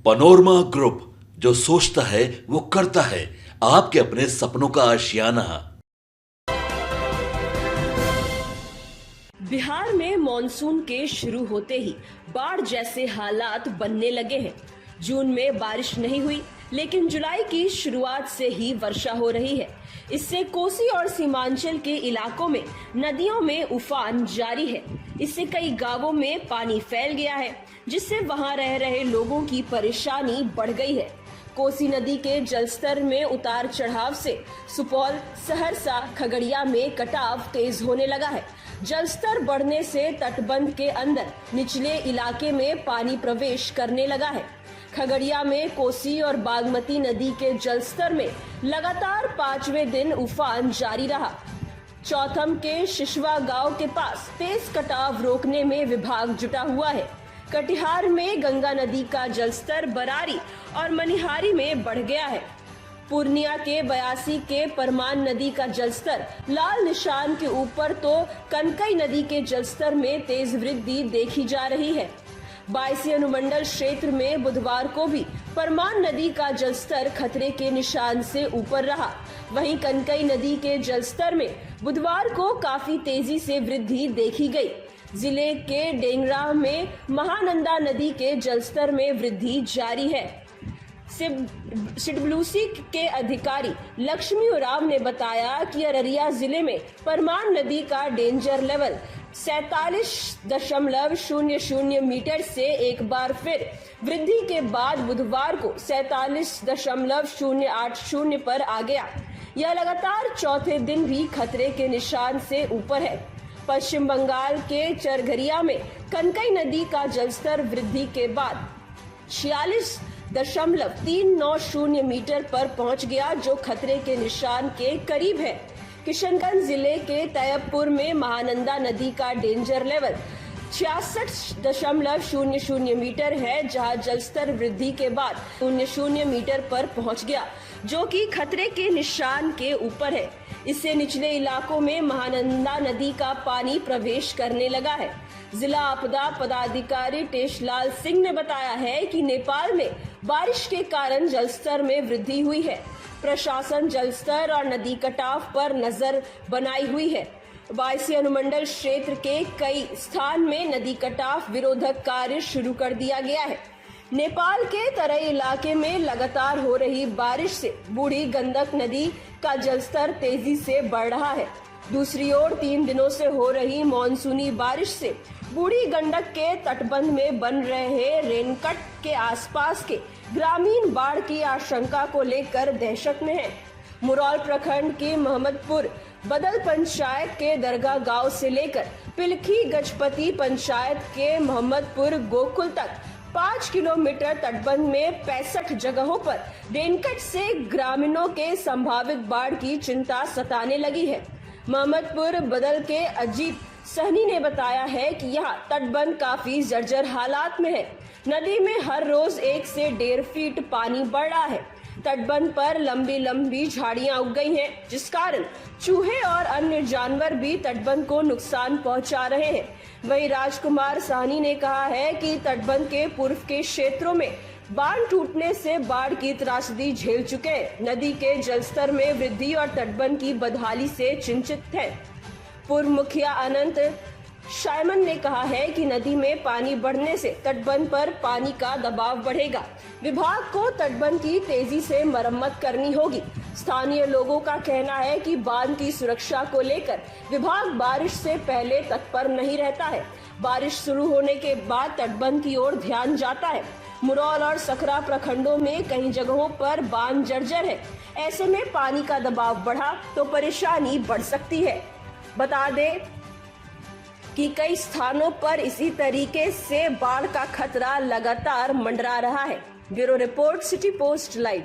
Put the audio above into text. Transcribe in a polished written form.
Panorama group, जो सोचता है वो करता है। आपके अपने सपनों का आशियाना। बिहार में मॉनसून के शुरू होते ही बाढ़ जैसे हालात बनने लगे हैं। जून में बारिश नहीं हुई, लेकिन जुलाई की शुरुआत से ही वर्षा हो रही है। इससे कोसी और सीमांचल के इलाकों में नदियों में उफान जारी है। इससे कई गांवों में पानी फैल गया है, जिससे वहां रह रहे लोगों की परेशानी बढ़ गई है। कोसी नदी के जलस्तर में उतार चढ़ाव से सुपौल, सहरसा, खगड़िया में कटाव तेज होने लगा है। जलस्तर बढ़ने से तटबंध के अंदर निचले इलाके में पानी प्रवेश करने लगा है। खगड़िया में कोसी और बागमती नदी के जलस्तर में लगातार 5वें दिन उफान जारी रहा। चौथम के शिशवा गांव के पास तेज कटाव रोकने में विभाग जुटा हुआ है। कटिहार में गंगा नदी का जलस्तर बरारी और मनिहारी में बढ़ गया है। पूर्णिया के 82 के परमान नदी का जलस्तर लाल निशान के ऊपर, तो कनकई नदी के जलस्तर में तेज वृद्धि देखी जा रही है। 22 अनुमंडल क्षेत्र में बुधवार को भी परमान नदी का जलस्तर खतरे के निशान से ऊपर रहा। वहीं कनकई नदी के जलस्तर में बुधवार को काफी तेजी से वृद्धि देखी गई। जिले के डेंगरा में महानंदा नदी के जलस्तर में वृद्धि जारी है। सिडब्ल्यूसी के अधिकारी लक्ष्मी उराव ने बताया कि अररिया जिले में परमान नदी का डेंजर लेवल 47.00 मीटर से एक बार फिर वृद्धि के बाद बुधवार को 47.080 पर आ गया। यह लगातार चौथे दिन भी खतरे के निशान से ऊपर है। पश्चिम बंगाल के चरघरिया में कनकई नदी का जलस्तर वृद्धि के बाद 46.390 मीटर पर पहुंच गया, जो खतरे के निशान के करीब है। किशनगंज जिले के तैयबपुर में महानंदा नदी का डेंजर लेवल 66.00 मीटर है, जहां जलस्तर वृद्धि के बाद 00 मीटर पर पहुंच गया, जो कि खतरे के निशान के ऊपर है। इससे निचले इलाकों में महानंदा नदी का पानी प्रवेश करने लगा है। जिला आपदा पदाधिकारी टेशलाल सिंह ने बताया है कि नेपाल में बारिश के कारण जलस्तर में वृद्धि हुई है। प्रशासन जलस्तर और नदी कटाव पर नजर बनाई हुई है। 22 अनुमंडल क्षेत्र के कई स्थान में नदी कटाव विरोधक कार्य शुरू कर दिया गया है। नेपाल के तराई इलाके में लगातार हो रही बारिश से बूढ़ी गंडक नदी का जलस्तर तेजी से बढ़ रहा है। दूसरी ओर 3 दिनों से हो रही मानसूनी बारिश से बूढ़ी गंडक के तटबंध में बन रहे रेनकट के आसपास के ग्रामीण बाढ़ की आशंका को लेकर दहशत में हैं। मुरौल प्रखंड के मोहम्मदपुर बदल पंचायत के दरगाह गांव से लेकर पिलखी गजपति पंचायत के मोहम्मदपुर गोकुल तक 5 किलोमीटर तटबंध में 65 जगहों पर रेनकट से ग्रामीणों के संभावित बाढ़ की चिंता सताने लगी है। मोहम्मदपुर बदल के अजीत सहनी ने बताया है कि यहाँ तटबंध काफी जर्जर हालात में है। नदी में हर रोज 1 से 1.5 फीट पानी बढ़ रहा है। तटबंध पर लंबी लंबी झाड़ियां उग गई हैं, जिस कारण चूहे और अन्य जानवर भी तटबंध को नुकसान पहुंचा रहे हैं। वहीं राजकुमार साहनी ने कहा है कि तटबंध के पूर्व के क्षेत्रों में बांध टूटने से बाढ़ की त्रासदी झेल चुके हैं। नदी के जलस्तर में वृद्धि और तटबंध की बदहाली से चिंतित हैं। पूर्व मुखिया अनंत शायमन ने कहा है कि नदी में पानी बढ़ने से तटबंध पर पानी का दबाव बढ़ेगा। विभाग को तटबंध की तेजी से मरम्मत करनी होगी। स्थानीय लोगों का कहना है कि बांध की सुरक्षा को लेकर विभाग बारिश से पहले तत्पर नहीं रहता है। बारिश शुरू होने के बाद तटबंध की ओर ध्यान जाता है। मुरौल और सकरा प्रखंडों में कई जगहों पर बांध जर्जर है। ऐसे में पानी का दबाव बढ़ा तो परेशानी बढ़ सकती है। बता दें कि कई स्थानों पर इसी तरीके से बाढ़ का खतरा लगातार मंडरा रहा है। Bureau report, city post live.